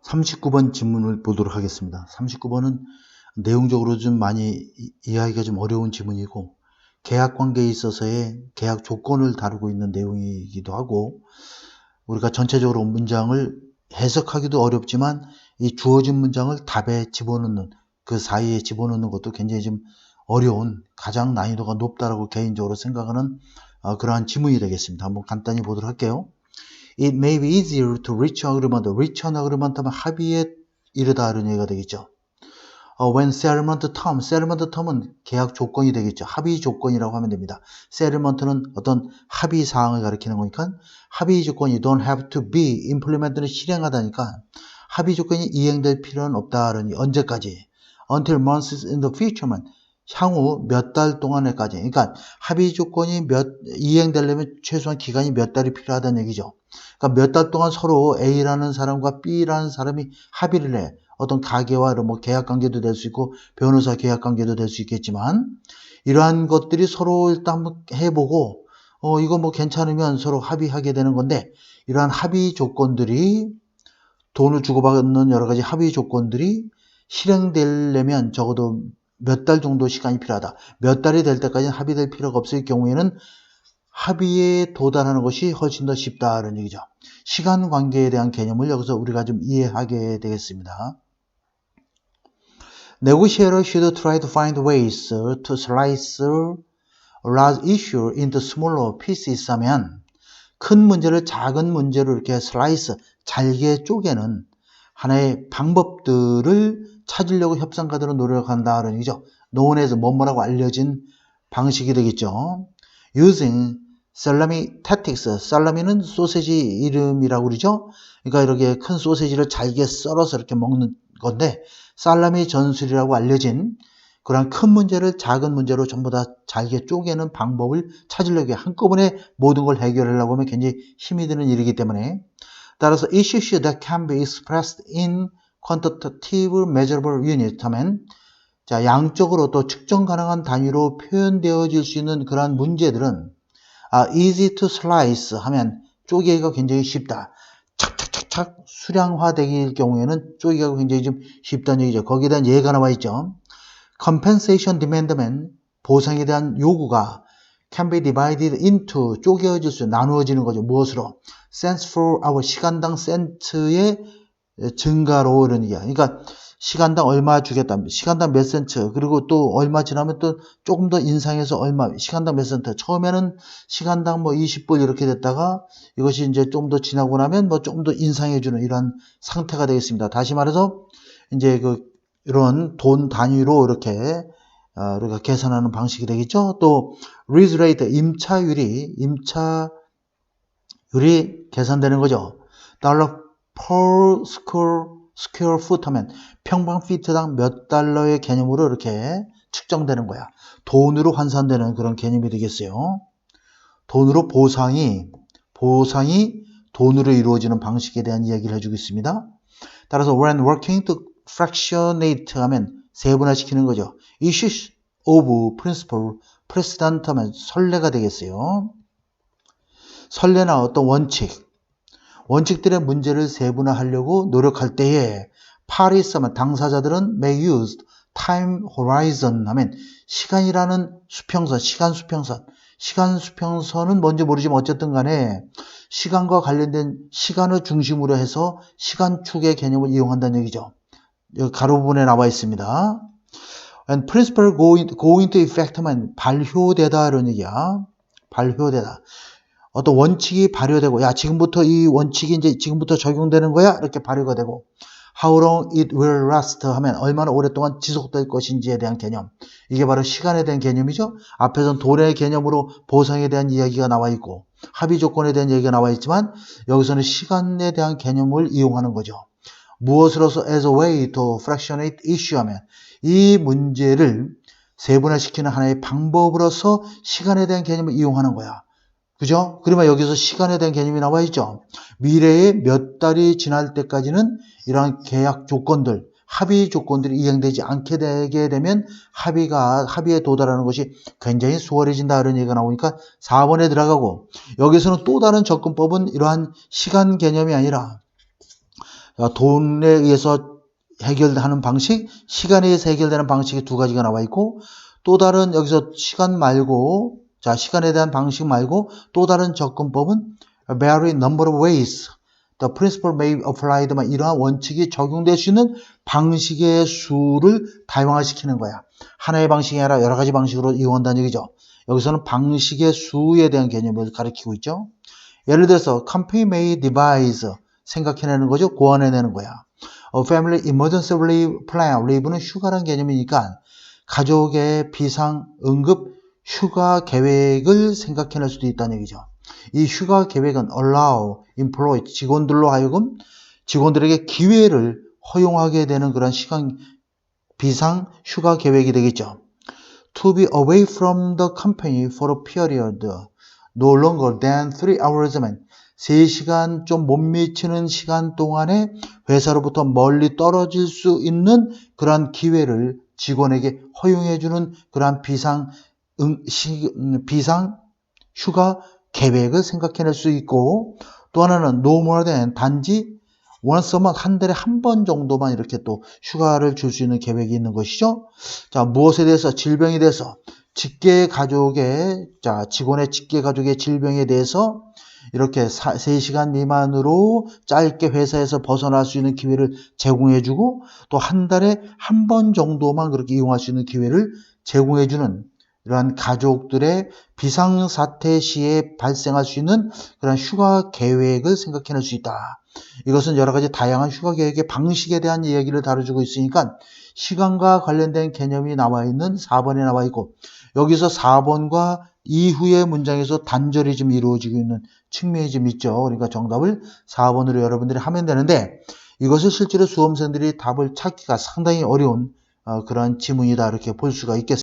39번 지문을 보도록 하겠습니다. 39번은 내용적으로 좀 많이 이해하기가 좀 어려운 지문이고 계약 관계에 있어서의 계약 조건을 다루고 있는 내용이기도 하고 우리가 전체적으로 문장을 해석하기도 어렵지만 이 주어진 문장을 답에 집어넣는 그 사이에 집어넣는 것도 굉장히 좀 어려운 가장 난이도가 높다라고 개인적으로 생각하는 그러한 지문이 되겠습니다. 한번 간단히 보도록 할게요. It may be easier to reach agreement. reach an agreement 하면 합의에 이르다 이런 얘기가 되겠죠. When settlement term은 계약 조건이 되겠죠. 합의 조건이라고 하면 됩니다. settlement는 어떤 합의 사항을 가리키는 거니까 합의 조건이 don't have to be implement는 실행하다니까 합의 조건이 이행될 필요는 없다. 언제까지? Until months in the future만 향후 몇 달 동안에까지. 그러니까 합의 조건이 이행되려면 최소한 기간이 몇 달이 필요하다는 얘기죠. 그러니까 몇 달 동안 서로 A라는 사람과 B라는 사람이 합의를 해. 어떤 가계와 뭐 계약 관계도 될 수 있고 변호사 계약 관계도 될 수 있겠지만 이러한 것들이 서로 일단 한번 해보고 이거 뭐 괜찮으면 서로 합의하게 되는 건데 이러한 합의 조건들이 돈을 주고받는 여러 가지 합의 조건들이 실행되려면 적어도 몇 달 정도 시간이 필요하다. 몇 달이 될 때까지는 합의될 필요가 없을 경우에는 합의에 도달하는 것이 훨씬 더 쉽다는 얘기죠. 시간 관계에 대한 개념을 여기서 우리가 좀 이해하게 되겠습니다. Negotiator should try to find ways to slice a large issue into smaller pieces 하면 큰 문제를 작은 문제로 이렇게 슬라이스, 잘게 쪼개는 하나의 방법들을 찾으려고 협상가들은 노력한다는 얘기죠. known as 뭐뭐라고 알려진 방식이 되겠죠. Using salami tactics. 살라미는 소세지 이름이라고 그러죠. 그러니까 이렇게 큰 소세지를 잘게 썰어서 이렇게 먹는 건데 살라미 전술이라고 알려진 그런 큰 문제를 작은 문제로 전부 다 잘게 쪼개는 방법을 찾으려고 해요. 한꺼번에 모든 걸 해결하려고 하면 굉장히 힘이 드는 일이기 때문에 따라서 issues that can be expressed in quantitative measurable unit 하면 자, 양적으로 또 측정 가능한 단위로 표현되어질 수 있는 그러한 문제들은 easy to slice 하면 쪼개기가 굉장히 쉽다. 착착착착 수량화되길 경우에는 쪼개기가 굉장히 좀 쉽다는 얘기죠. 거기에 대한 예가 나와 있죠. compensation demand면 보상에 대한 요구가 can be divided into 쪼개어질 수 나누어지는 거죠. 무엇으로? cents for hour 시간당 센트의 증가로 이런 얘기야. 그러니까 시간당 얼마 주겠다. 시간당 몇 센트. 그리고 또 얼마 지나면 또 조금 더 인상해서 얼마. 시간당 몇 센트. 처음에는 시간당 뭐 20불 이렇게 됐다가 이것이 이제 좀 더 지나고 나면 뭐 조금 더 인상해주는 이런 상태가 되겠습니다. 다시 말해서 이제 이런 돈 단위로 이렇게 우리가 계산하는 방식이 되겠죠. 또 lease rate 임차율이 계산되는 거죠. 달러 per square foot 하면 평방 피트당 몇 달러의 개념으로 이렇게 측정되는 거야. 돈으로 환산되는 그런 개념이 되겠어요. 돈으로 보상이 돈으로 이루어지는 방식에 대한 이야기를 해주고 있습니다. 따라서 when working to fractionate 하면 세분화시키는 거죠. issues of principle, precedent 하면 선례가 되겠어요. 선례나 어떤 원칙들의 문제를 세분화하려고 노력할 때에 parties 하면 당사자들은 may use time horizon 하면 시간이라는 수평선, 시간 수평선은 뭔지 모르지만 어쨌든 간에 시간과 관련된 시간을 중심으로 해서 시간축의 개념을 이용한다는 얘기죠. 여기 가로 부분에 나와 있습니다. And principle go into effect 하면 발효되다 이런 얘기야. 발효되다. 어떤 원칙이 발효되고 야 지금부터 이 원칙이 이제 지금부터 적용되는 거야 이렇게 발효가 되고 how long it will last 하면 얼마나 오랫동안 지속될 것인지에 대한 개념 이게 바로 시간에 대한 개념이죠. 앞에서는 돈의 개념으로 보상에 대한 이야기가 나와 있고 합의 조건에 대한 얘기가 나와 있지만 여기서는 시간에 대한 개념을 이용하는 거죠. 무엇으로서 as a way to fractionate issue 하면 이 문제를 세분화시키는 하나의 방법으로서 시간에 대한 개념을 이용하는 거야. 그죠? 그러면 여기서 시간에 대한 개념이 나와 있죠. 미래에 몇 달이 지날 때까지는 이러한 계약 조건들, 합의 조건들이 이행되지 않게 되게 되면 합의에 도달하는 것이 굉장히 수월해진다 이런 얘기가 나오니까 4번에 들어가고 여기서는 또 다른 접근법은 이러한 시간 개념이 아니라 돈에 의해서 해결하는 방식, 시간에 의해서 해결되는 방식이 두 가지가 나와 있고, 또 다른 여기서 시간 말고, 자, 시간에 대한 방식 말고 또 다른 접근법은 vary number of ways. The principle may be applied. 이러한 원칙이 적용될 수 있는 방식의 수를 다양화시키는 거야. 하나의 방식이 아니라 여러 가지 방식으로 이용한다는 얘기죠. 여기서는 방식의 수에 대한 개념을 가리키고 있죠. 예를 들어서 company may devise 생각해내는 거죠. 고안해내는 거야. A family emergency leave plan. leave는 휴가란 개념이니까 가족의 비상 응급 휴가 계획을 생각해낼 수도 있다는 얘기죠. 이 휴가 계획은 allow employee 직원들로 하여금 직원들에게 기회를 허용하게 되는 그런 시간 비상 휴가 계획이 되겠죠. To be away from the company for a period no longer than 3 hours. 3시간 좀 못 미치는 시간 동안에 회사로부터 멀리 떨어질 수 있는 그러한 기회를 직원에게 허용해주는 그러한 비상 휴가 계획을 생각해낼 수 있고, 또 하나는 no more than 단지 once a month 한 달에 한 번 정도만 이렇게 또 휴가를 줄 수 있는 계획이 있는 것이죠. 자, 무엇에 대해서? 질병에 대해서. 직원의 직계 가족의 질병에 대해서 이렇게 3시간 미만으로 짧게 회사에서 벗어날 수 있는 기회를 제공해주고, 또 한 달에 한 번 정도만 그렇게 이용할 수 있는 기회를 제공해주는 이러한 가족들의 비상사태 시에 발생할 수 있는 그런 휴가 계획을 생각해낼 수 있다. 이것은 여러 가지 다양한 휴가 계획의 방식에 대한 이야기를 다뤄주고 있으니까 시간과 관련된 개념이 나와 있는 4번에 나와 있고, 여기서 4번과 이후의 문장에서 단절이 좀 이루어지고 있는 측면이 좀 있죠. 그러니까 정답을 4번으로 여러분들이 하면 되는데, 이것을 실제로 수험생들이 답을 찾기가 상당히 어려운 그런 지문이다 이렇게 볼 수가 있겠습니다.